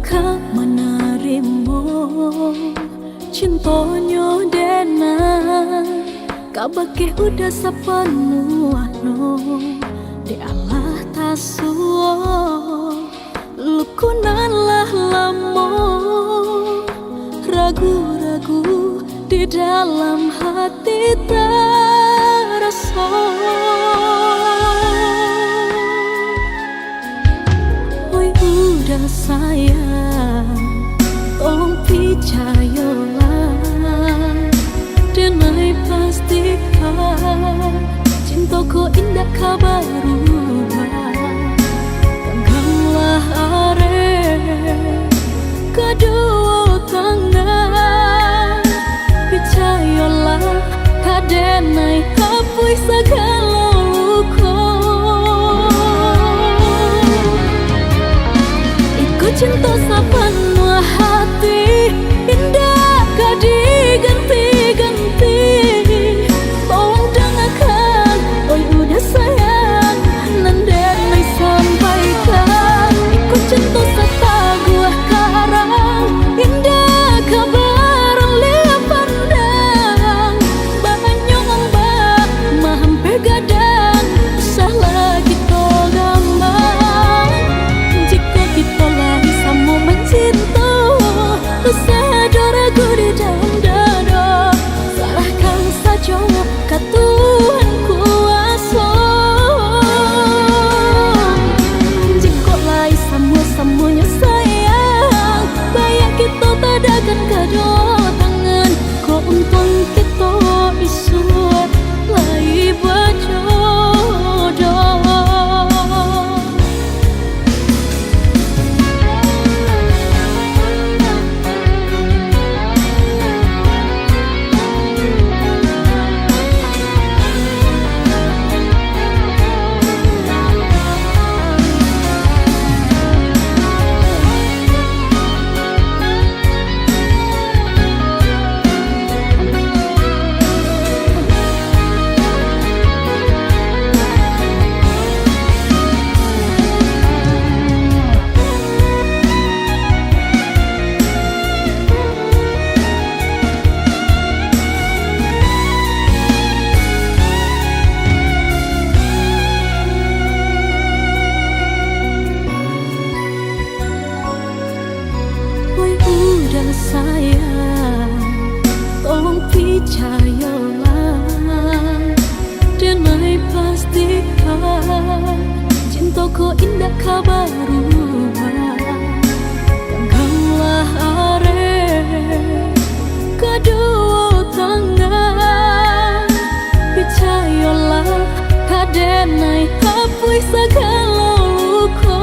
Kau menerima cintonyo dena kabake udah sepenuhno di Allah tasuo lukunan lah lamo ragu-ragu di dalam hati terasa. Oi udah sayang, tolong percayalah, denai pastikan cintaku indah kabaru. Genggamlah are kedua tangan, percayalah kadenai kapui segala luka. Ikut cinta sepenuh hati, indah gak diganti-ganti. Tolong dengarkan, oi udah sayang, nandenai sampaikan. Ikut cinta setaguh karang, indah kabar lihat pandang. Banyak ombak, mahampe gadang, usah lagi to gampang. Jika kita lagi sama mencinta, usah ragu di dalam dada. Salahkan saja ke Tuhan kuasa. Jika lagi sama-samanya sayang, baik kita tadakan kedua tangan. Kau untung kita isu lagi berjodoh. Udah sayang, tolong percayalah, denai pastikan cintaku indah kabaru. Genggamlah are kedua tangan, percayalah kadenai hapus segala luka.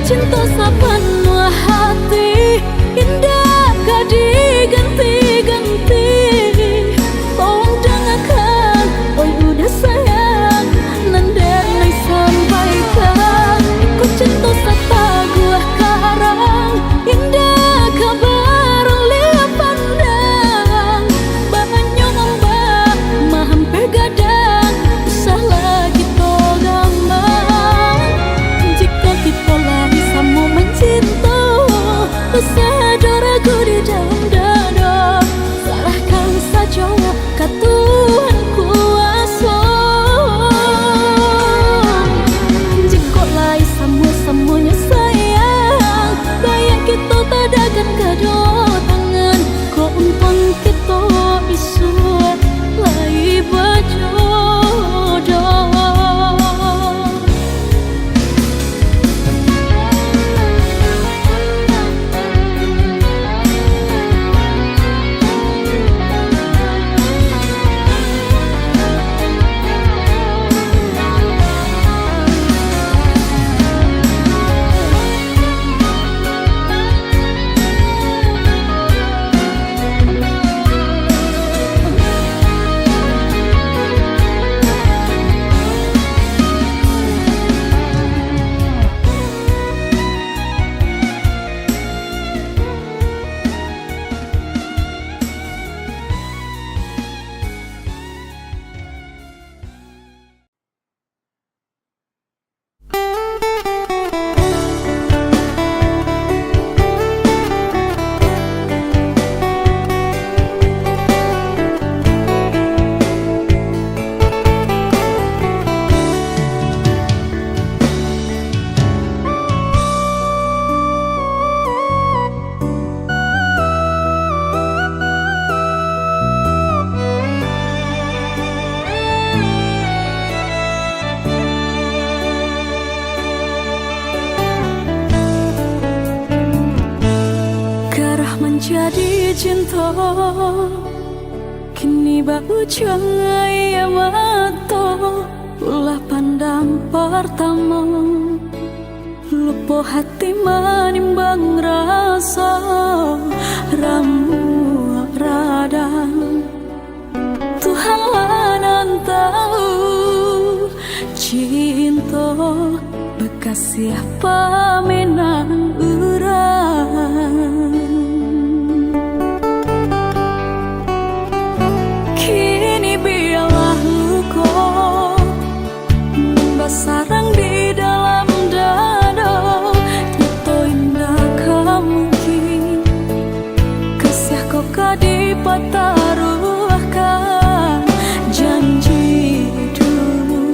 Cinta sepenuh hati, indah gak diganti-ganti. Tolong dengarkan, oi udah sayang, nandenai sampaikan. Ikut cinta setaguh karang, indah kabar lihat pandang. Banyak ombak, mahampe gadang, usah lagi to gampang. Jika kita lagi sama mencinta, usah jadi cinta kini bau jangai mato ulah pandang pertama lupa hati manimbang rasa ramu radang Tuhan lanan tahu cinta bekas siapa menang urang kini biarlah luka membasarang di dalam dada nyata indah mungkin kasih kau dipataruhkan janji dulu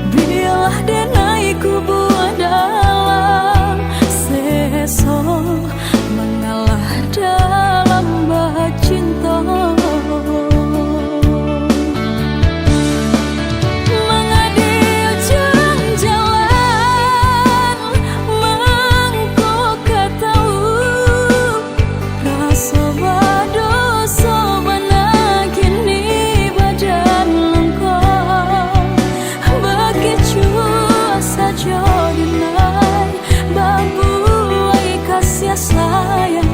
biarlah denai kubu dalam sesok mengalah dalam cinta mengadil jalan mangko ketahu rasa dosa mana kini badan lengkap begitu saja dinai babu kasih sayang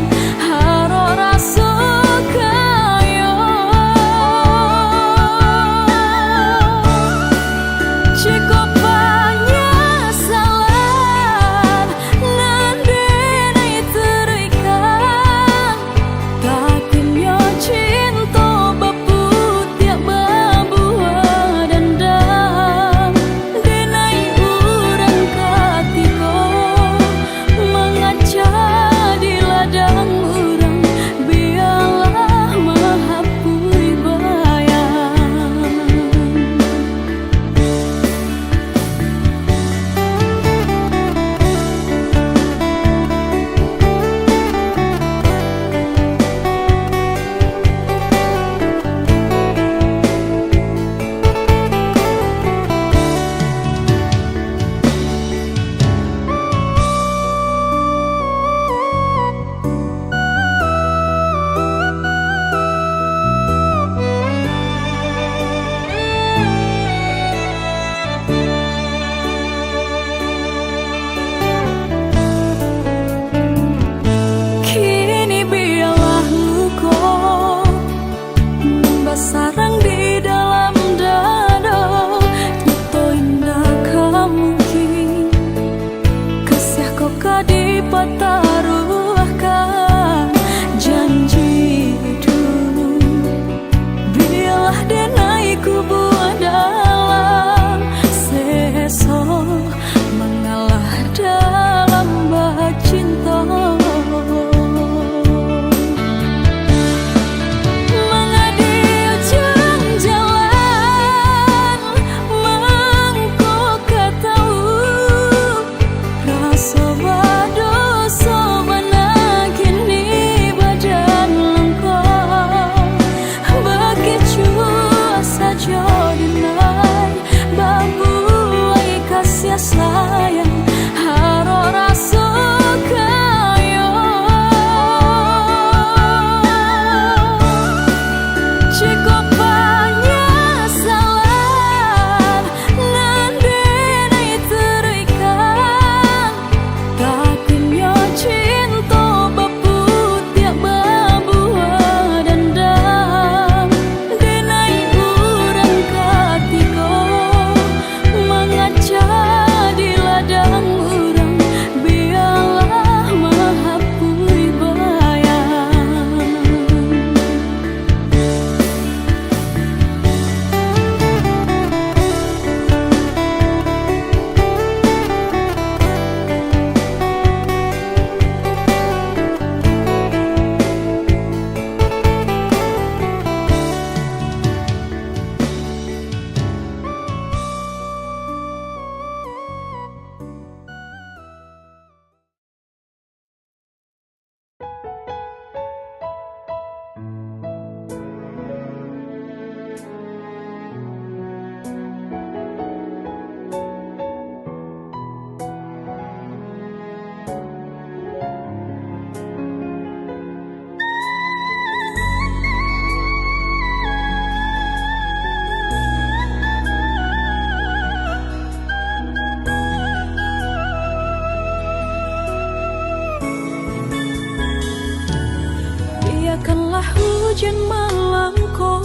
biarkanlah hujan malamku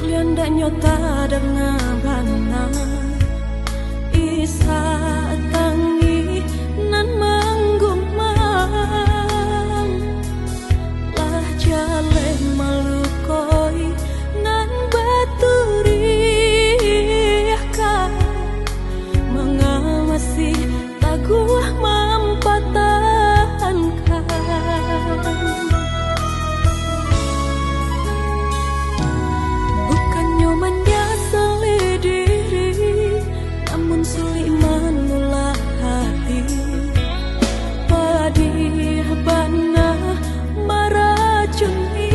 lianda nyota dengan bana isa tangi nan manggumang lah jale malukoi nan baturiahkan mengawasi taguah mampatahankan. Bukannya menyesali diri, namun sulit menolak hati. Pedih bana meracuni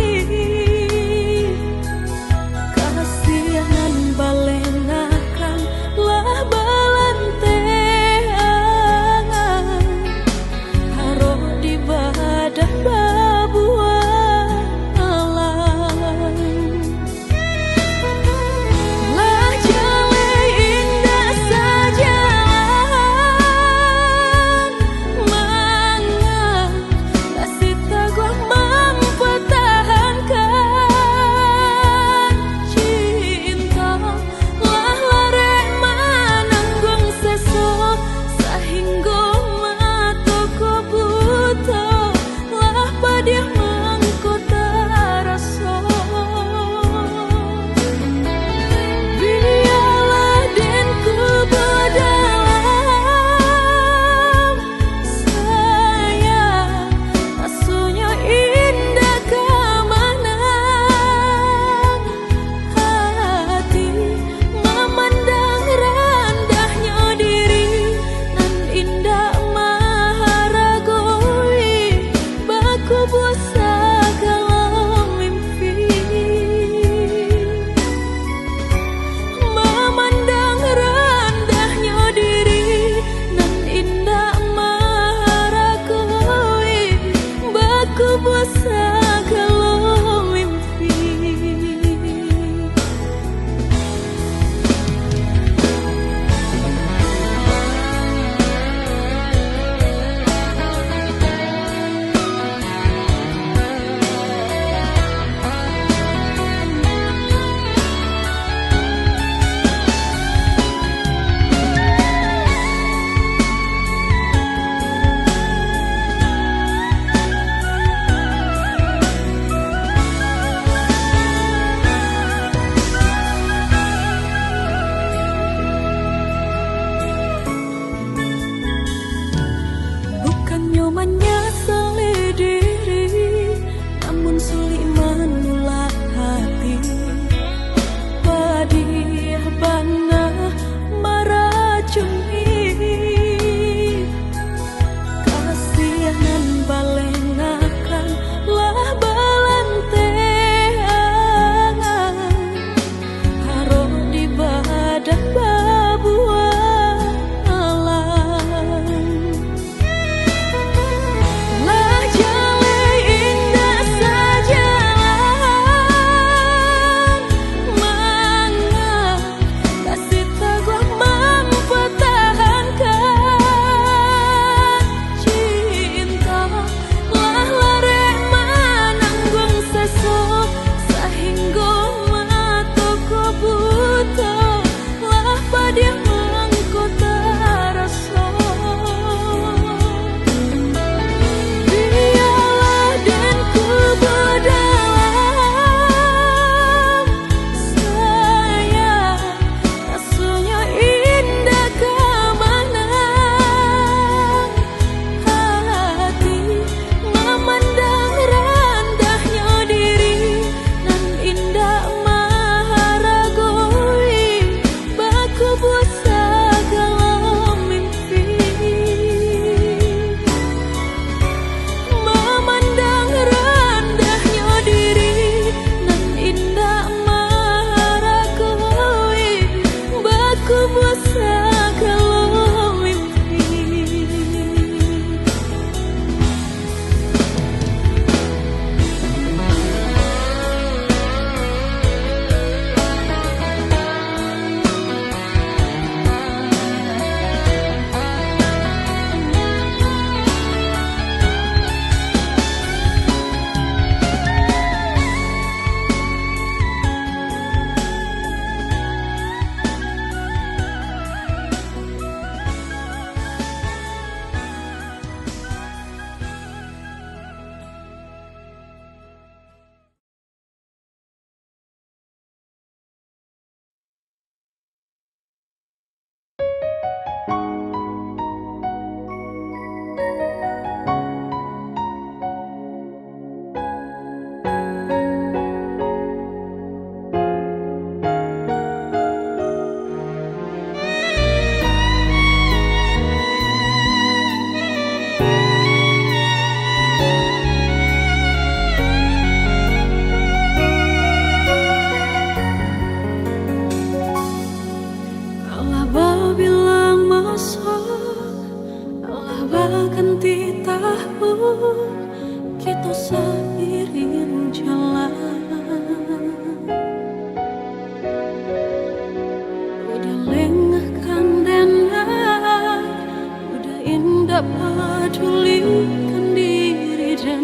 tak pedulikan diri dan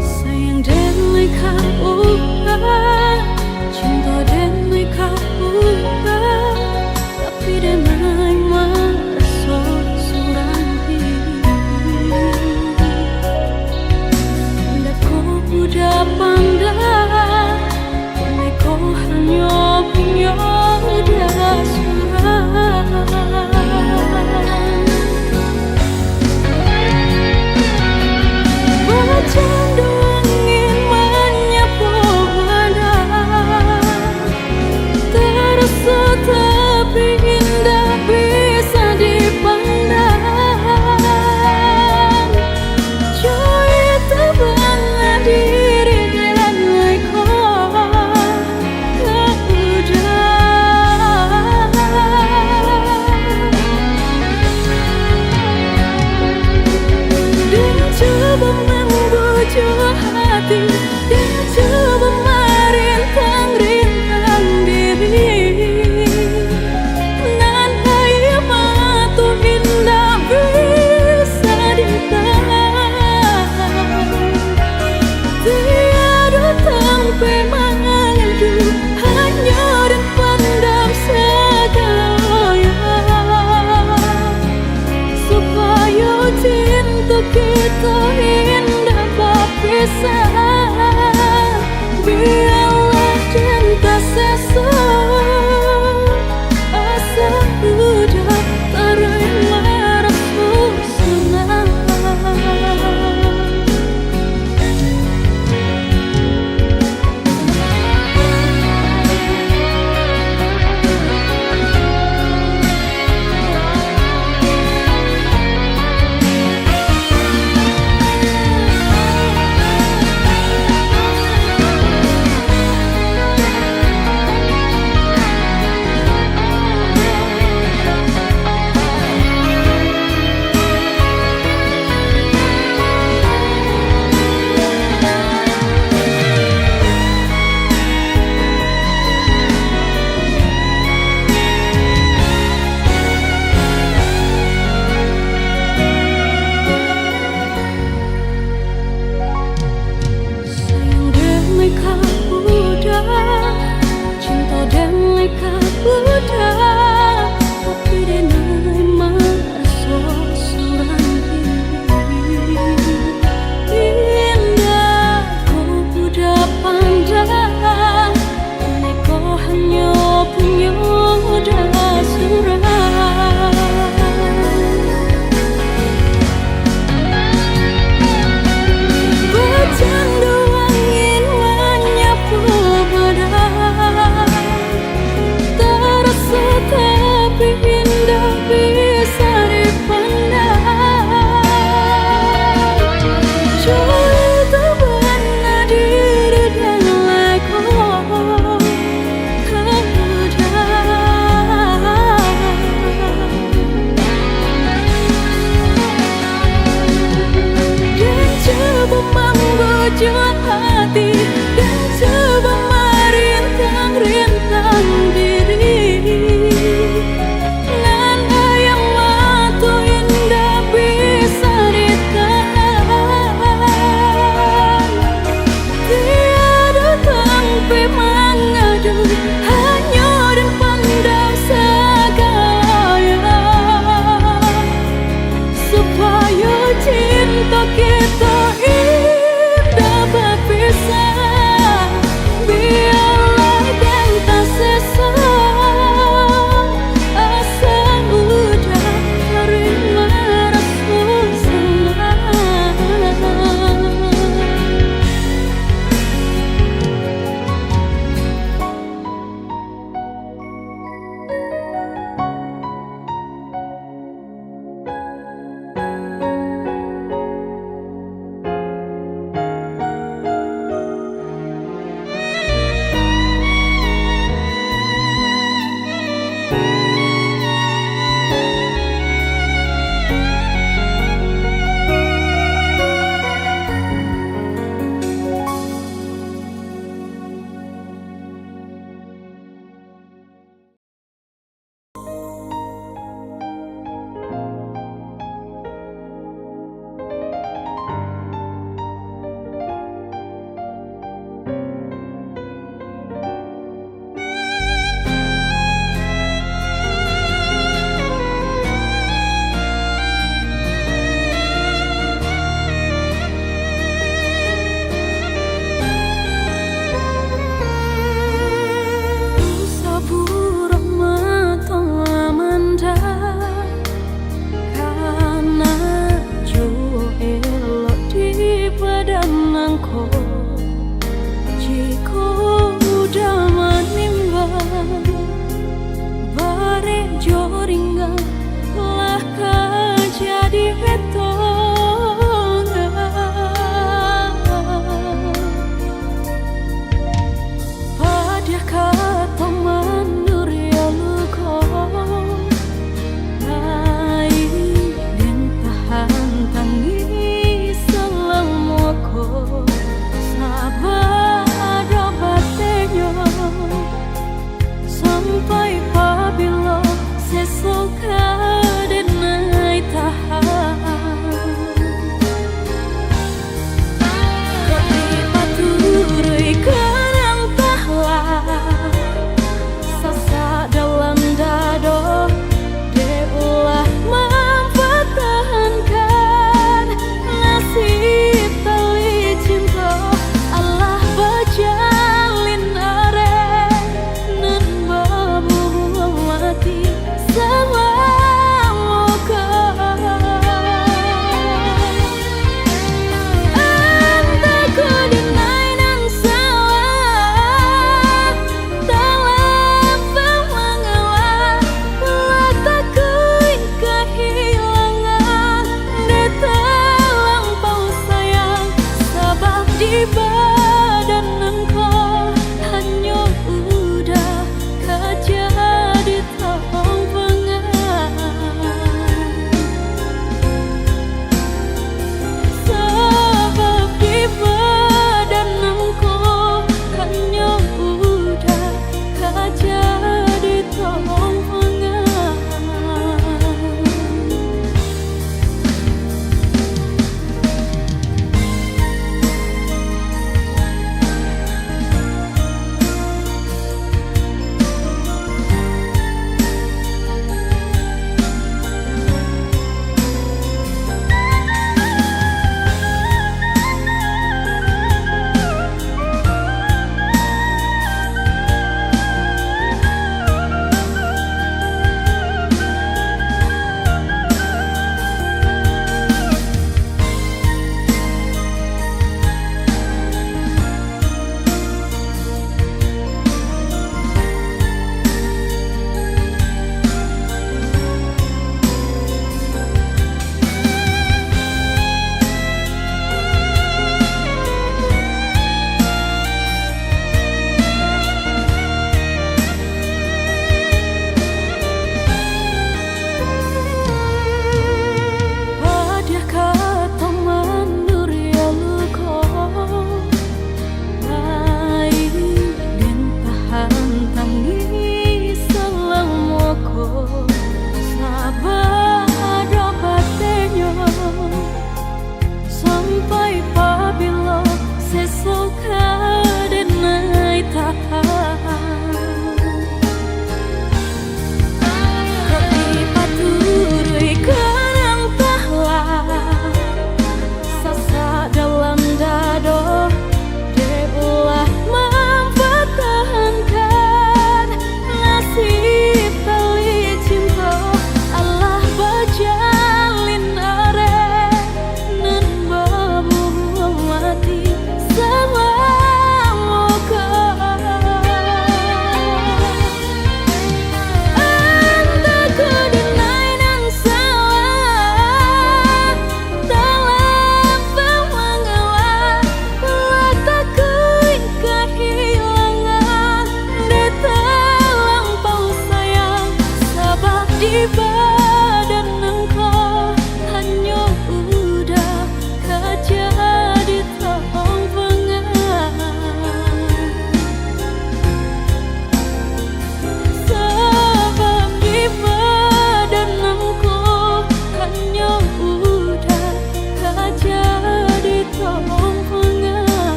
sayang dan mereka ubah, cinta dan mereka ubah, tapi dan merasa seorang diri. Dan kau udah pandang, kau hanya punya dasar. Bercanda angin menyapu badan, terasa tapi indah bisa dipandang. Joy terbanglah diri dan kau coba membujuk hati dan coba merintang-rintang diri, nan air mata indah bisa ditahan. Tiada tempat mengadu, hanya dan pandang segala, supaya cinta kita indah berpisah. Biarlah cinta sesat, asa udah terima rasa senang. Cinta dan mereka udah, tapi dia merasa seorang diri. Indah kau udah pandang, kau hanya punya dasar. Bercanda angin menyapu badan, terasa tapi indah bisa dipandang. Joy terbanglah diri dan kau dan coba membujuk hati dan coba merintang-rintang diri, nan air mata indah bisa ditahan. Tiada tempat mengadu, hanya dan pandang segala, supaya cinta kita indah berpisah. Biarlah dan tak sesat, asa udah terima rasa senang.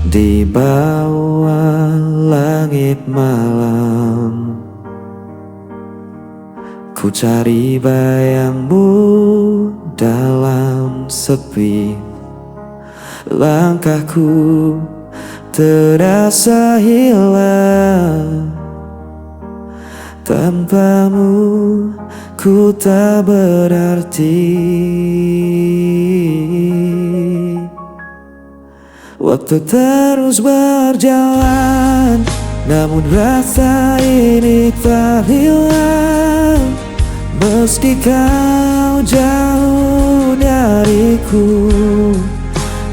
di bawah langit malam. Ku cari bayangmu dalam sepi. Langkahku terasa hilang. Tanpamu ku tak berarti. Waktu terus berjalan, namun rasa ini tak hilang. Meski kau jauh dariku,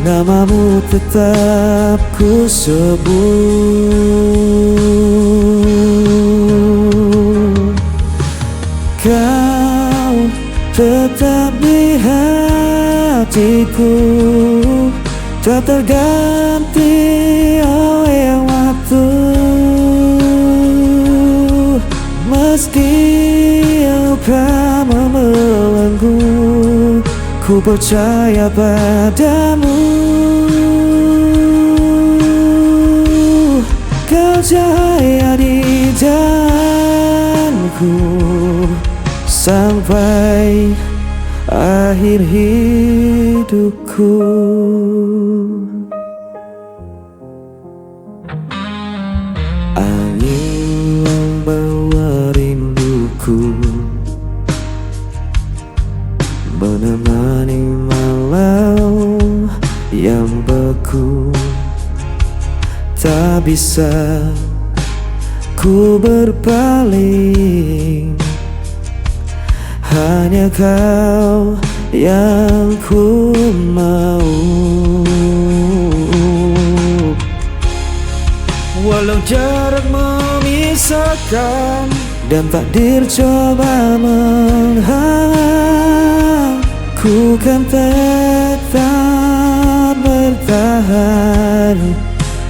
namamu tetap ku sebut. Kau tetap di hatiku, tak terganti oleh waktu. Meski luka membelenggu, ku percaya padamu. Kau cahaya di jalanku sampai akhir hidupku. Angin membawa rinduku, menemani malam yang beku. Tak bisa ku berpaling, hanya kau yang ku mau. Walau jarak memisahkan dan takdir coba menghalang, ku kan tetap bertahan.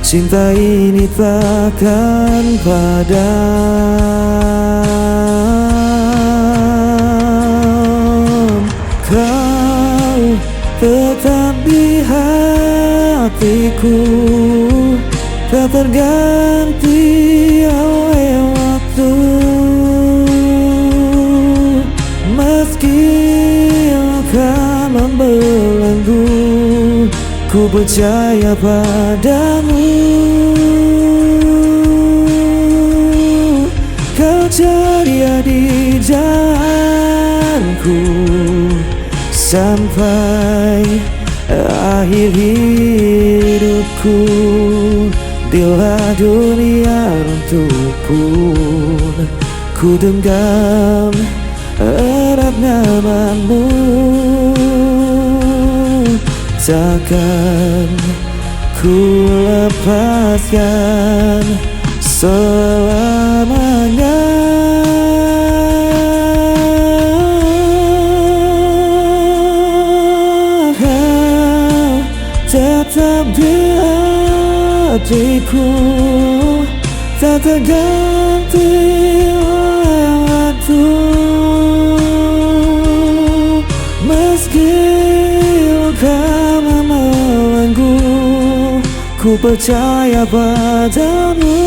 Cinta ini takkan padam. Kau tetap di hatiku, tak terganti oleh waktu. Meski luka membelenggu, ku percaya padamu. Kau ceria di jalanku sampai akhir hidupku. Bila dunia runtuh pun, ku genggam erat namamu. Takkan ku lepaskan selamanya. Kau tetap di hatiku, tak terganti oleh waktu. Meski luka membelenggu, ku percaya padamu.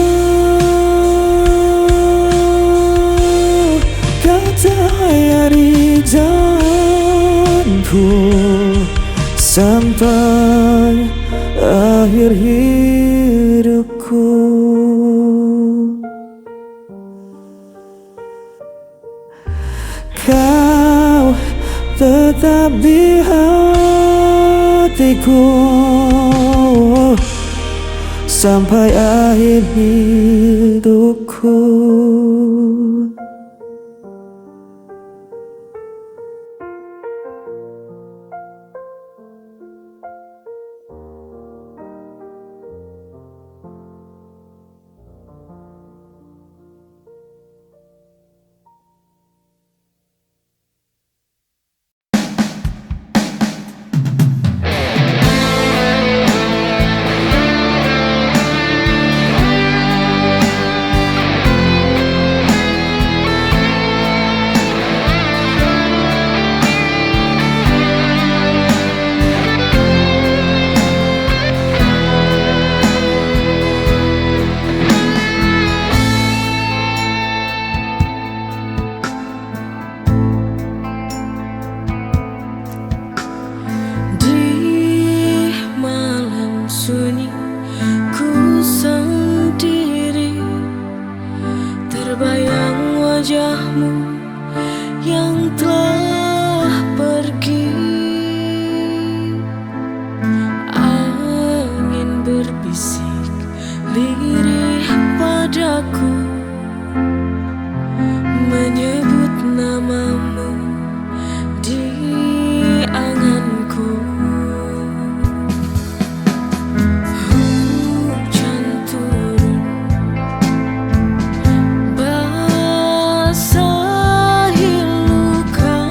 Kau cahaya di jalanku sampai akhir hidupku. Kau tetap di hatiku sampai akhir hidupku. telah pergi, angin berbisik lirih padaku, menyebut namamu di anganku. Hujan turun basahi luka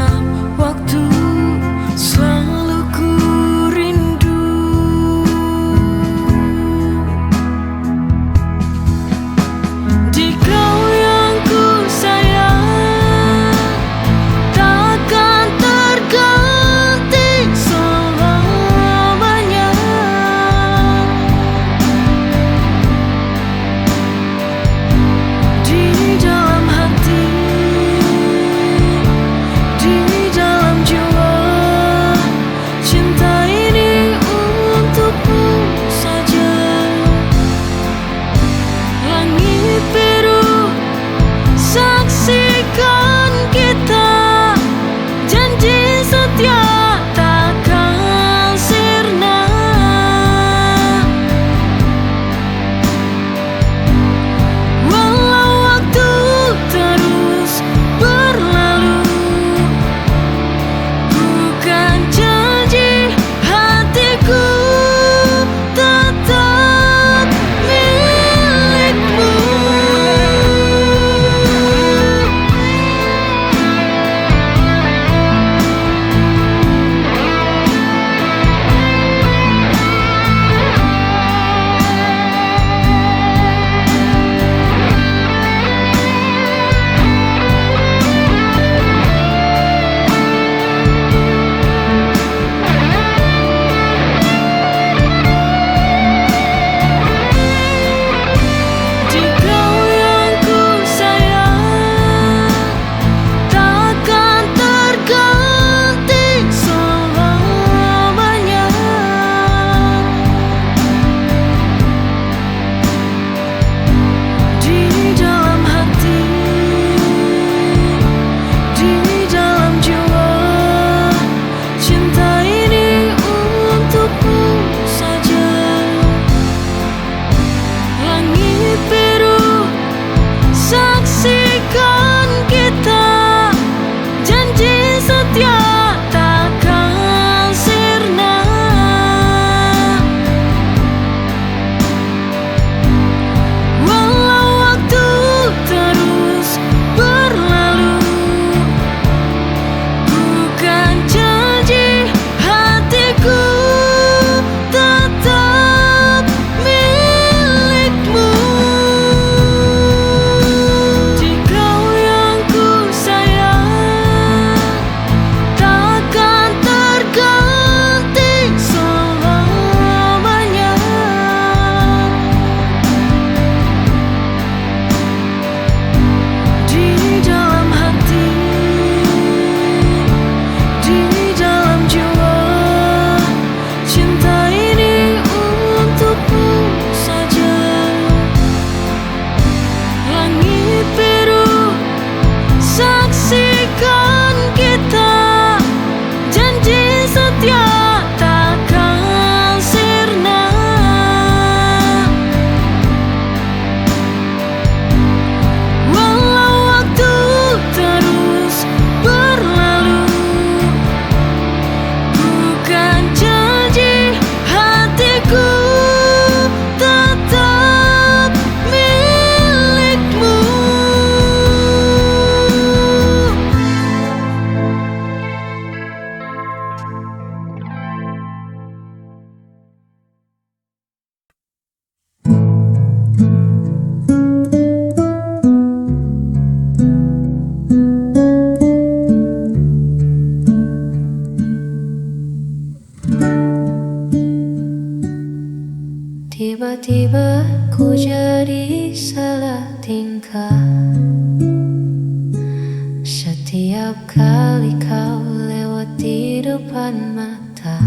setiap waktu selalu ku rindu. Di kau yang ku sayang takkan terganti selamanya. Di dalam hati, di dalam jiwa, cinta ini untukmu saja. Langit biru saksikan kita, janji setia takkan sirna. Walau waktu terus berlalu, bukan janji hatiku tetap milikmu. Di kau yang ku sayang takkan terganti selamanya. Di dalam hati, di dalam jiwa, cinta ini untukmu saja. Langit biru saksikan kita, janji setia takkan sirna. Walau waktu terus berlalu, bukan janji hatiku tetap milikmu. Di kau yang ku sayang takkan terganti selamanya. Di dalam hati, di dalam jiwa, cinta ini untukmu saja. Langit biru saksikan kita, janji setia takkan sirna. Walau waktu terus berlalu, bukan janji hatiku tetap milikmu. Tiba-tiba ku jadi salah tingkah. Setiap kali kau lewat di depan mata,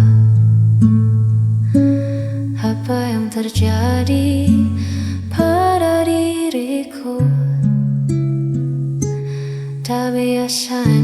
apa yang terjadi pada diriku? Tak biasanya